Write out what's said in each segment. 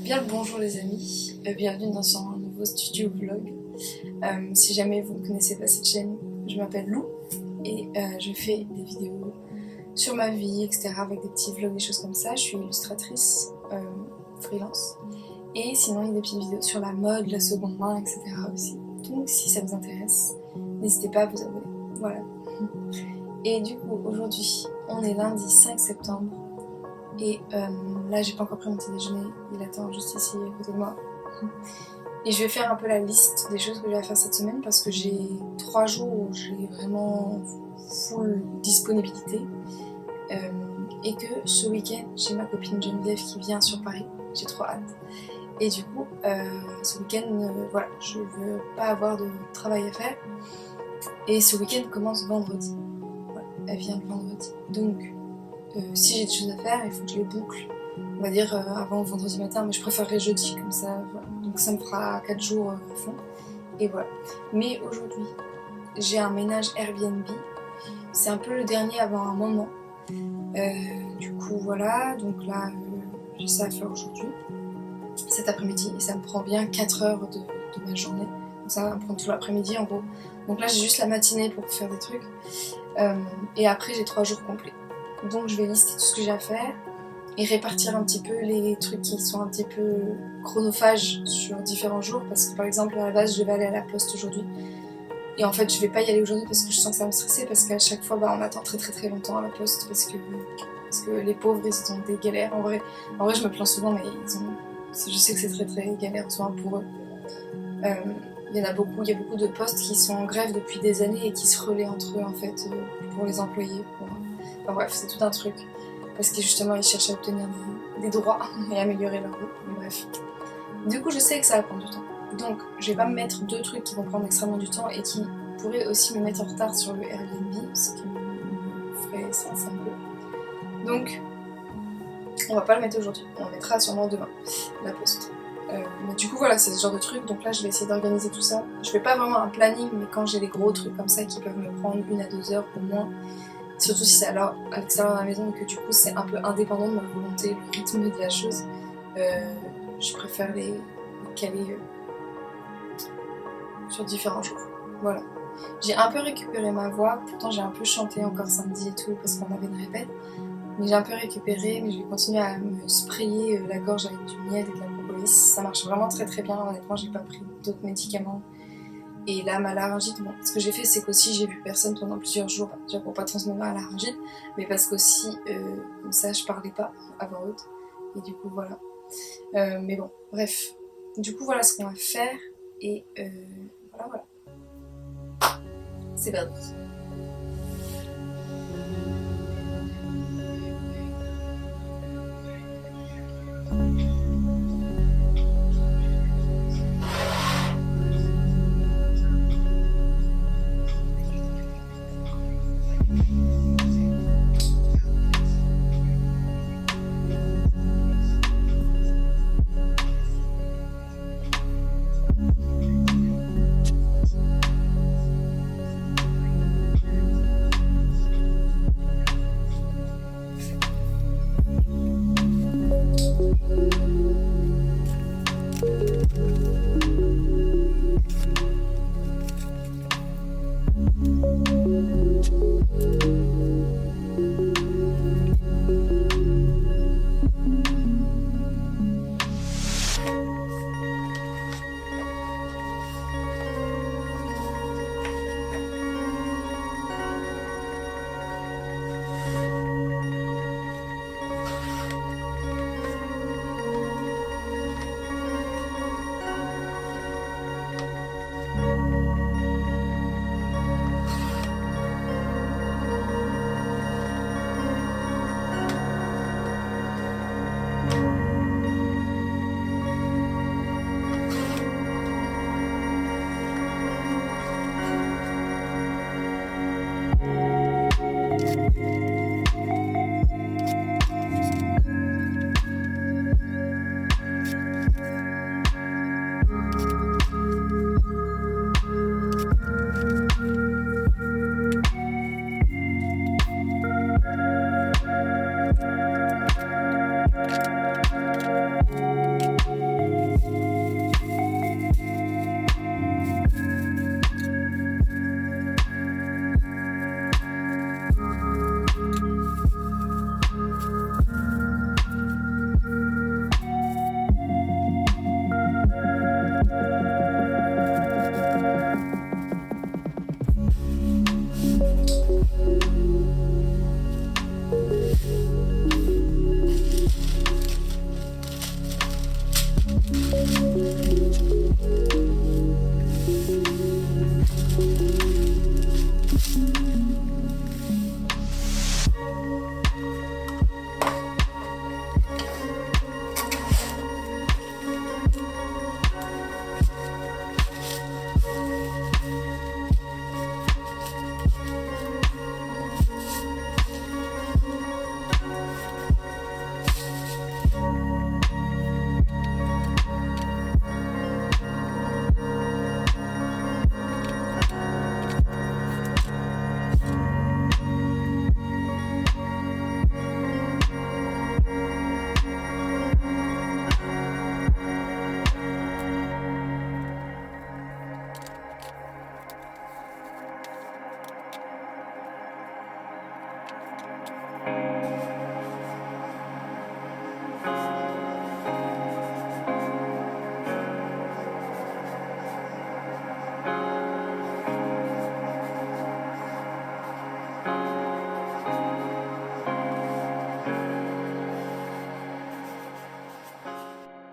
Bien le bonjour les amis, bienvenue dans un nouveau studio vlog. Si jamais vous ne connaissez pas cette chaîne, je m'appelle Lou et je fais des vidéos sur ma vie, etc. avec des petits vlogs, des choses comme ça. Je suis illustratrice freelance et sinon il y a des petites vidéos sur la mode, la seconde main, etc. aussi. Donc si ça vous intéresse, n'hésitez pas à vous abonner. Voilà. Et du coup aujourd'hui, on est lundi 5 septembre. Et là j'ai pas encore pris mon petit déjeuner, il attend juste ici à côté de moi. Et je vais faire un peu la liste des choses que j'ai à faire cette semaine parce que j'ai 3 jours où j'ai vraiment full disponibilité. Et que ce week-end j'ai ma copine Geneviève qui vient sur Paris, j'ai trop hâte. Et du coup ce week-end voilà, je veux pas avoir de travail à faire. Et ce week-end commence vendredi. Voilà, elle vient le vendredi. Donc si j'ai des choses à faire, il faut que je les boucle, on va dire avant vendredi matin, mais je préférerais jeudi, comme ça, voilà. Donc ça me fera 4 jours à fond, et voilà. Mais aujourd'hui, j'ai un ménage Airbnb, c'est un peu le dernier avant un moment, du coup voilà, donc là j'ai ça à faire aujourd'hui, cet après-midi, et ça me prend bien 4 heures de ma journée, donc ça va me prendre tout l'après-midi en gros. Donc là j'ai juste la matinée pour faire des trucs, et après j'ai 3 jours complets. Donc je vais lister tout ce que j'ai à faire et répartir un petit peu les trucs qui sont un petit peu chronophages sur différents jours, parce que par exemple à la base je vais aller à la poste aujourd'hui et en fait je vais pas y aller aujourd'hui parce que je sens que ça va me stresser, parce qu'à chaque fois on attend très longtemps à la poste parce que les pauvres ils ont des galères. En vrai je me plains souvent, mais je sais que c'est très galère souvent pour eux. Il y a beaucoup de postes qui sont en grève depuis des années et qui se relaient entre eux en fait pour les employés. Enfin bref, c'est tout un truc. Parce que justement ils cherchent à obtenir des droits et améliorer leur vie. Mais bref. Du coup je sais que ça va prendre du temps. Donc je vais pas me mettre 2 trucs qui vont prendre extrêmement du temps et qui pourraient aussi me mettre en retard sur le Airbnb, ce qui me ferait stresser un peu. Donc on va pas le mettre aujourd'hui, on le mettra sûrement demain, la poste. Mais du coup voilà, c'est ce genre de truc, donc là je vais essayer d'organiser tout ça. Je fais pas vraiment un planning, mais quand j'ai des gros trucs comme ça qui peuvent me prendre 1 à 2 heures au moins, surtout si c'est à l'extérieur de la maison et que du coup c'est un peu indépendant de ma volonté, le rythme de la chose, je préfère les caler sur différents jours. Voilà. J'ai un peu récupéré ma voix, pourtant j'ai un peu chanté encore samedi et tout parce qu'on avait une répète, mais j'ai un peu récupéré, mais je vais continuer à me sprayer la gorge avec du miel et de la propolis. Ça marche vraiment très bien, honnêtement j'ai pas pris d'autres médicaments. Et là, ma laryngite, bon, ce que j'ai fait, c'est qu'aussi j'ai vu personne pendant plusieurs jours, déjà pour pas transmettre ma laryngite, mais parce qu'aussi, comme ça, je parlais pas à voix haute, et du coup, voilà. Mais bon, bref. Du coup, voilà ce qu'on va faire, et voilà. C'est parti.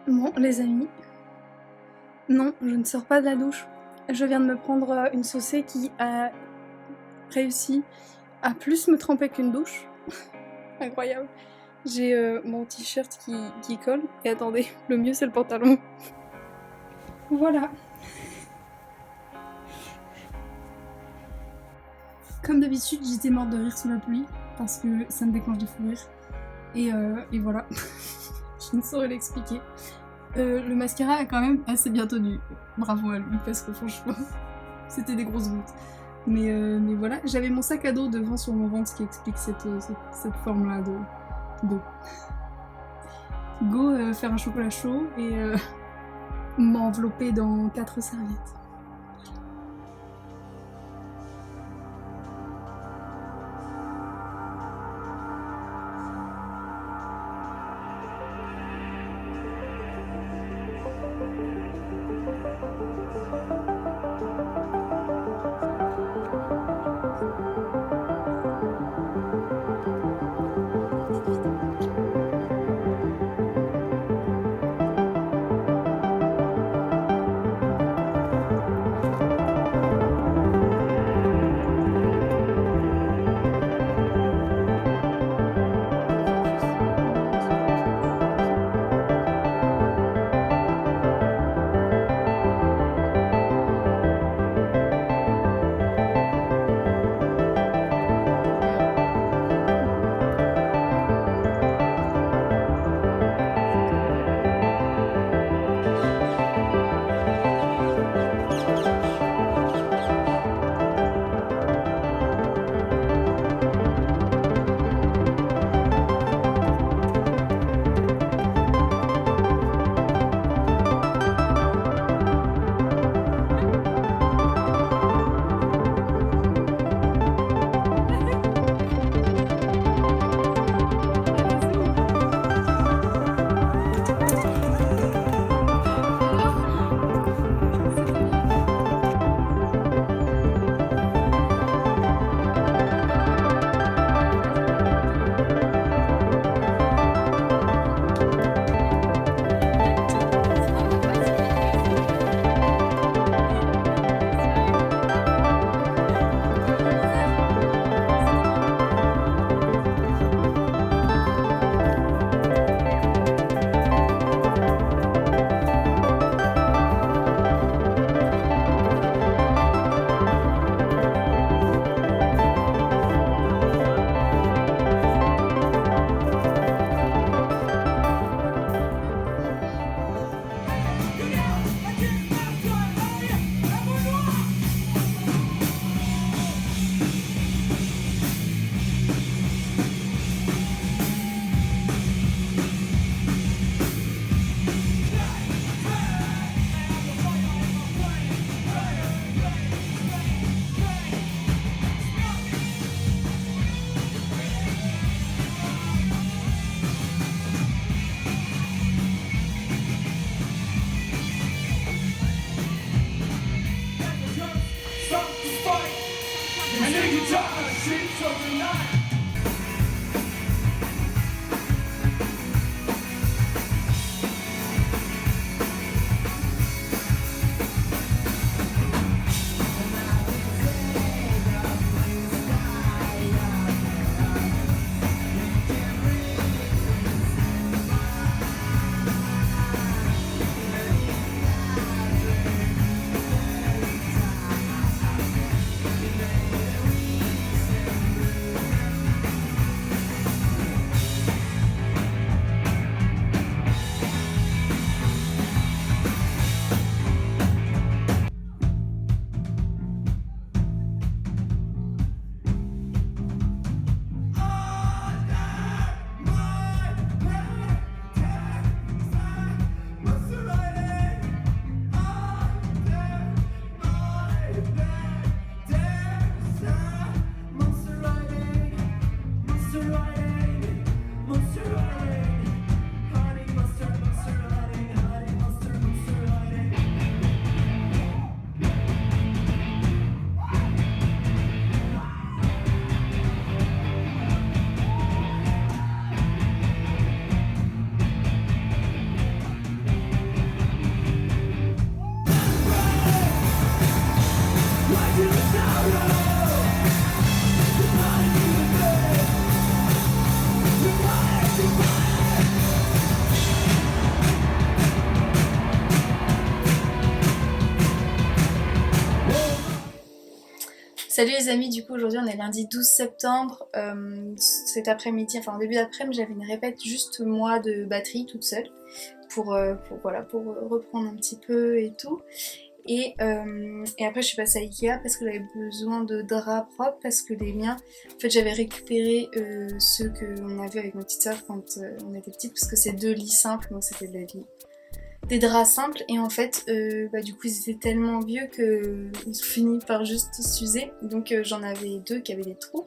Bon, les amis, non, je ne sors pas de la douche. Je viens de me prendre une saucée qui a réussi à plus me tremper qu'une douche. Incroyable. J'ai mon t-shirt qui colle. Et attendez, le mieux c'est le pantalon. Voilà. Comme d'habitude, j'étais morte de rire sous la pluie parce que ça me déclenche des fous rires. Et voilà. Je ne saurais l'expliquer. Le mascara a quand même assez bien tenu. Bravo à lui parce que franchement, c'était des grosses gouttes. Mais voilà, j'avais mon sac à dos devant sur mon ventre, ce qui explique cette forme-là d'eau. Go faire un chocolat chaud et m'envelopper dans 4 serviettes. Salut les amis, du coup aujourd'hui on est lundi 12 septembre, cet après-midi, enfin en début d'après-midi j'avais une répète juste moi de batterie toute seule pour reprendre un petit peu et tout. Et après je suis passée à Ikea parce que j'avais besoin de draps propres parce que les miens, en fait j'avais récupéré ceux qu'on avait avec ma petite soeur quand on était petite parce que c'est 2 lits simples donc c'était des draps simples et en fait du coup ils étaient tellement vieux qu'ils ont fini par juste s'user donc j'en avais 2 qui avaient des trous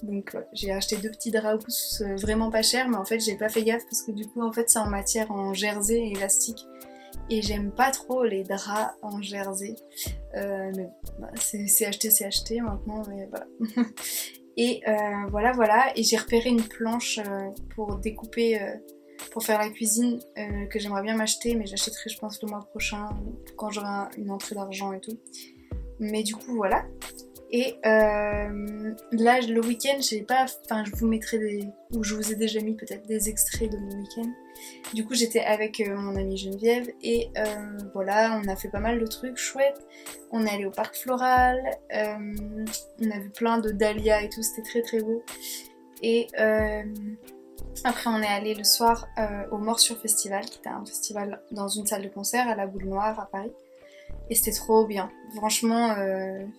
donc j'ai acheté 2 petits draps vraiment pas chers mais en fait j'ai pas fait gaffe parce que du coup en fait c'est en matière en jersey et élastique et j'aime pas trop les draps en jersey mais c'est acheté maintenant mais voilà et voilà et j'ai repéré une planche pour découper pour faire la cuisine que j'aimerais bien m'acheter mais j'achèterai je pense le mois prochain quand j'aurai une entrée d'argent et tout mais du coup voilà et là le week-end j'ai pas, enfin je vous mettrai ou je vous ai déjà mis peut-être des extraits de mon week-end. Du coup j'étais avec mon amie Geneviève et voilà on a fait pas mal de trucs chouettes, on est allé au parc floral, on a vu plein de dahlias et tout, c'était très très beau et après on est allé le soir au Morsure Festival qui était un festival dans une salle de concert à la Boule Noire à Paris et c'était trop bien, franchement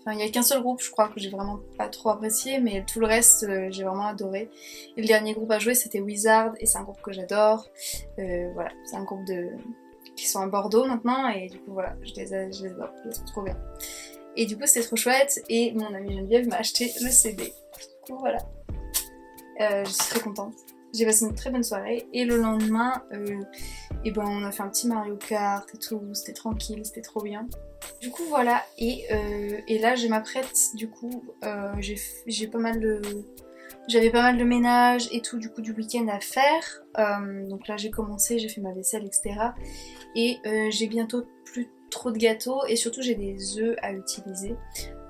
il n'y a qu'un seul groupe je crois que j'ai vraiment pas trop apprécié mais tout le reste j'ai vraiment adoré et le dernier groupe à jouer c'était Wizard et c'est un groupe que j'adore, voilà c'est un groupe qui sont à Bordeaux maintenant et du coup voilà je les adore, je les trouve trop bien et du coup c'était trop chouette et mon amie Geneviève m'a acheté le CD du coup voilà je suis très contente. J'ai passé une très bonne soirée et le lendemain on a fait un petit Mario Kart et tout, c'était tranquille, c'était trop bien. Du coup voilà et là je m'apprête du coup j'avais pas mal de ménage et tout du coup du week-end à faire donc là j'ai commencé, j'ai fait ma vaisselle etc et j'ai bientôt plus trop de gâteaux et surtout j'ai des œufs à utiliser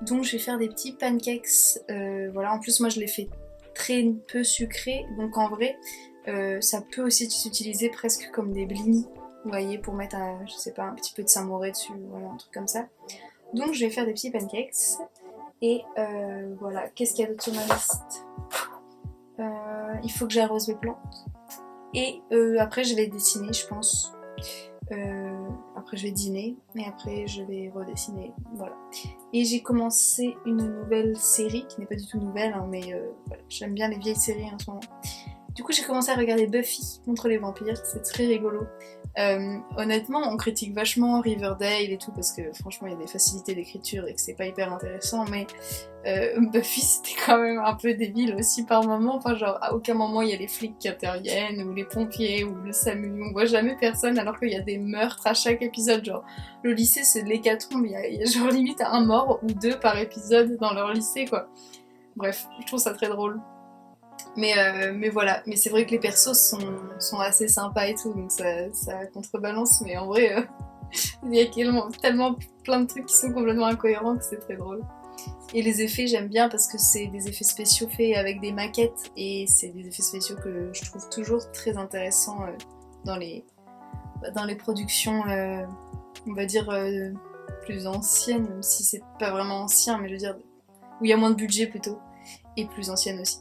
donc je vais faire des petits pancakes voilà en plus moi je les fais très peu sucré donc en vrai ça peut aussi s'utiliser presque comme des blinis vous voyez pour mettre je sais pas un petit peu de samouraï dessus voilà un truc comme ça donc je vais faire des petits pancakes et voilà qu'est-ce qu'il y a d'autre sur ma liste il faut que j'arrose mes plantes et après je vais dessiner je pense après je vais dîner et après je vais redessiner voilà et j'ai commencé une nouvelle série qui n'est pas du tout nouvelle hein, mais voilà, j'aime bien les vieilles séries en ce moment du coup j'ai commencé à regarder Buffy contre les vampires, c'est très rigolo honnêtement on critique vachement Riverdale et tout parce que franchement il y a des facilités d'écriture et que c'est pas hyper intéressant mais Buffy c'était quand même un peu débile aussi par moment, enfin genre à aucun moment il y a les flics qui interviennent ou les pompiers ou le SAMU, on voit jamais personne alors qu'il y a des meurtres à chaque épisode, genre le lycée c'est de l'hécatombe, il y a genre limite un mort ou 2 par épisode dans leur lycée quoi. Bref, je trouve ça très drôle. Mais voilà, mais c'est vrai que les persos sont assez sympas et tout, donc ça contrebalance, mais en vrai, il y a tellement plein de trucs qui sont complètement incohérents que c'est très drôle. Et les effets, j'aime bien parce que c'est des effets spéciaux faits avec des maquettes, et c'est des effets spéciaux que je trouve toujours très intéressants dans les productions, on va dire, plus anciennes, même si c'est pas vraiment ancien, mais je veux dire, où il y a moins de budget plutôt, et plus anciennes aussi.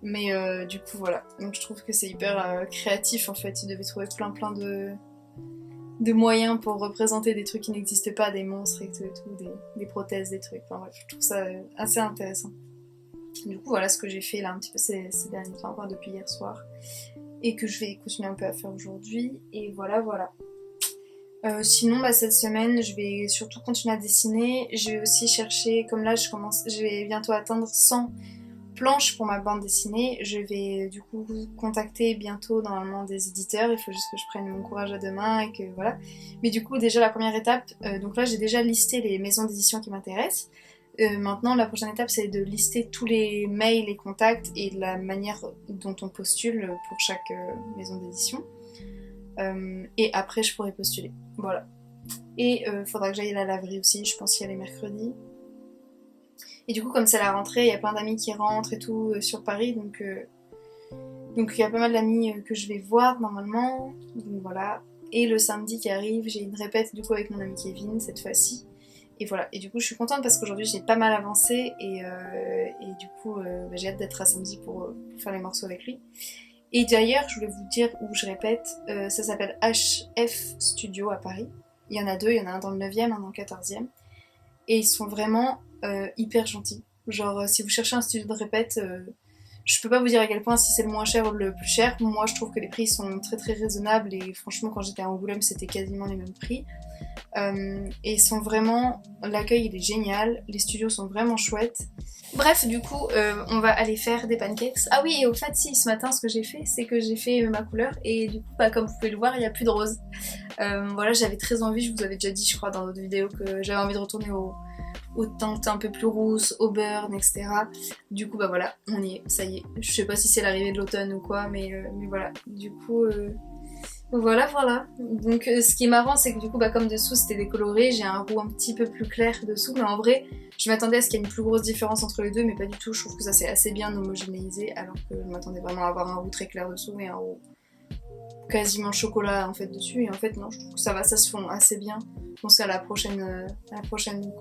Mais du coup voilà, donc je trouve que c'est hyper créatif en fait, ils devaient trouver plein de moyens pour représenter des trucs qui n'existent pas, des monstres et tout, des prothèses, des trucs, enfin bref, je trouve ça assez intéressant. Du coup voilà ce que j'ai fait là un petit peu ces derniers temps, enfin depuis hier soir, et que je vais continuer un peu à faire aujourd'hui, et voilà. Sinon cette semaine je vais surtout continuer à dessiner, je vais aussi chercher, comme là je vais bientôt atteindre 100 planches pour ma bande dessinée, je vais du coup contacter bientôt normalement des éditeurs, il faut juste que je prenne mon courage à deux mains et que voilà. Mais du coup déjà la première étape, donc là j'ai déjà listé les maisons d'édition qui m'intéressent. Maintenant la prochaine étape c'est de lister tous les mails, les contacts et la manière dont on postule pour chaque maison d'édition. Et après je pourrai postuler, voilà. Et faudra que j'aille à la laverie aussi, je pense y aller mercredi. Et du coup, comme c'est la rentrée, il y a plein d'amis qui rentrent et tout sur Paris, donc il y a pas mal d'amis que je vais voir normalement, donc voilà. Et le samedi qui arrive, j'ai une répète du coup avec mon ami Kevin cette fois-ci. Et voilà, et du coup je suis contente parce qu'aujourd'hui j'ai pas mal avancé et du coup j'ai hâte d'être à samedi pour faire les morceaux avec lui. Et d'ailleurs, je voulais vous dire où je répète, ça s'appelle HF Studio à Paris. Il y en a deux, il y en a un dans le 9e, un dans le 14e. Et ils sont vraiment hyper gentils. Genre si vous cherchez un studio de répète, je peux pas vous dire à quel point si c'est le moins cher ou le plus cher. Moi je trouve que les prix sont très très raisonnables et franchement quand j'étais à Angoulême c'était quasiment les mêmes prix. Et ils sont vraiment... l'accueil il est génial, les studios sont vraiment chouettes. Bref du coup on va aller faire des pancakes. Ah oui et au fait si ce matin ce que j'ai fait c'est que j'ai fait ma couleur et du coup comme vous pouvez le voir il n'y a plus de rose. Voilà j'avais très envie, je vous avais déjà dit je crois dans d'autres vidéos que j'avais envie de retourner au teinte un peu plus rousse, au burn, etc. Du coup voilà, on y est, ça y est. Je sais pas si c'est l'arrivée de l'automne ou quoi, mais voilà. Du coup, voilà. Donc ce qui est marrant, c'est que du coup, comme dessous c'était décoloré, j'ai un roux un petit peu plus clair dessous, mais en vrai, je m'attendais à ce qu'il y ait une plus grosse différence entre les deux, mais pas du tout. Je trouve que ça s'est assez bien homogénéisé, alors que je m'attendais vraiment à avoir un roux très clair dessous et un roux quasiment chocolat en fait dessus, et en fait non, je trouve que ça va, ça se fond assez bien. Je pense qu'à la prochaine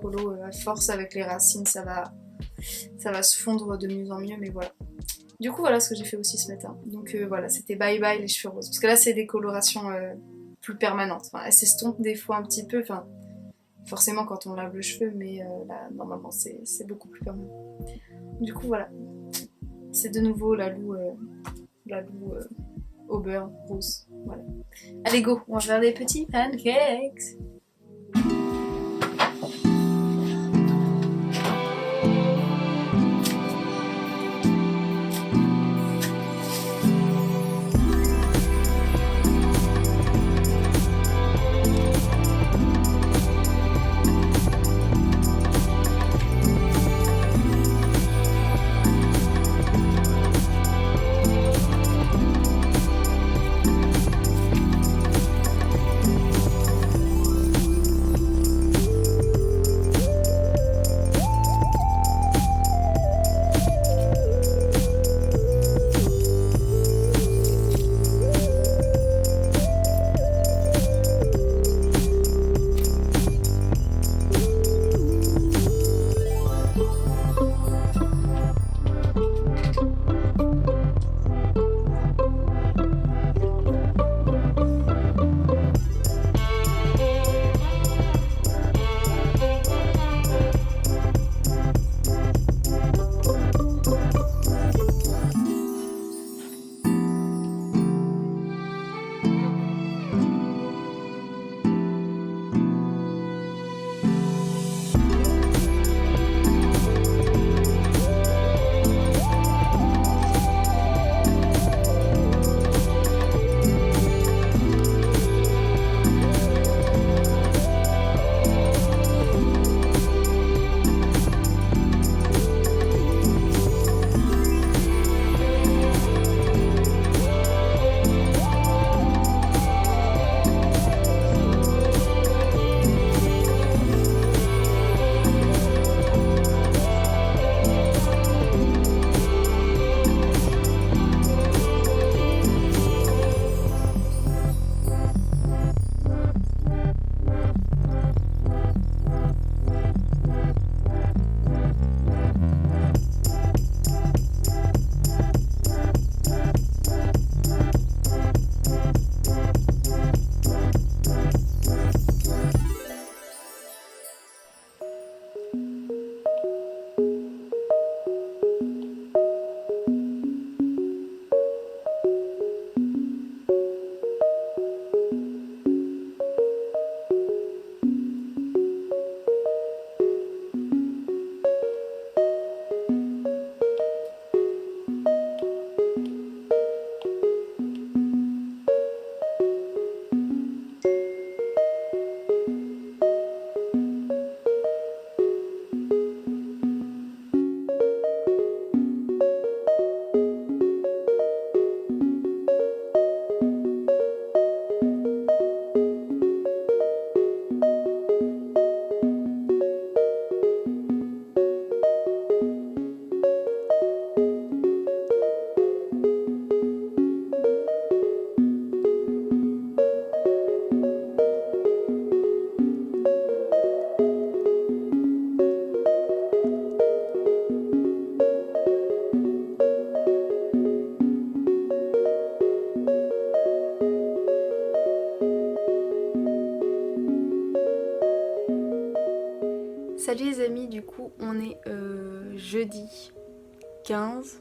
colo, à force avec les racines, ça va se fondre de mieux en mieux, mais voilà. Du coup voilà ce que j'ai fait aussi ce matin. Donc voilà, c'était bye bye les cheveux roses, parce que là c'est des colorations plus permanentes. Enfin, elles s'estompent des fois un petit peu, enfin forcément quand on lave le cheveu, mais là normalement c'est beaucoup plus permanent. Du coup voilà, c'est de nouveau la Lou au beurre rousse. Voilà. Allez go, on va faire des petits pancakes. jeudi 15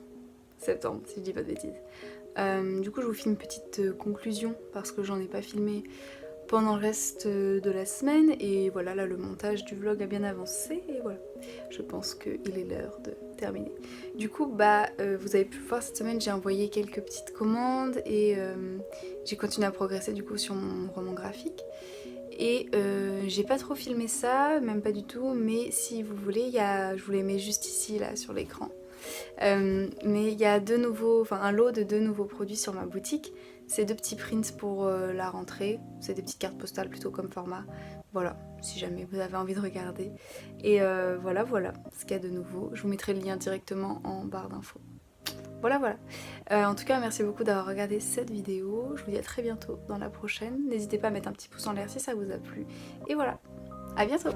septembre, si je dis pas de bêtises. Du coup je vous fais une petite conclusion parce que j'en ai pas filmé pendant le reste de la semaine et voilà, là le montage du vlog a bien avancé et voilà, je pense qu'il est l'heure de terminer. Du coup vous avez pu voir cette semaine, j'ai envoyé quelques petites commandes et j'ai continué à progresser du coup sur mon roman graphique. Et j'ai pas trop filmé ça, même pas du tout, mais si vous voulez, je vous les mets juste ici là sur l'écran. Mais il y a un lot de 2 nouveaux produits sur ma boutique. C'est 2 petits prints pour la rentrée, c'est des petites cartes postales plutôt comme format. Voilà, si jamais vous avez envie de regarder. Et voilà ce qu'il y a de nouveau. Je vous mettrai le lien directement en barre d'infos. Voilà. En tout cas, merci beaucoup d'avoir regardé cette vidéo. Je vous dis à très bientôt dans la prochaine. N'hésitez pas à mettre un petit pouce en l'air si ça vous a plu. Et voilà, à bientôt!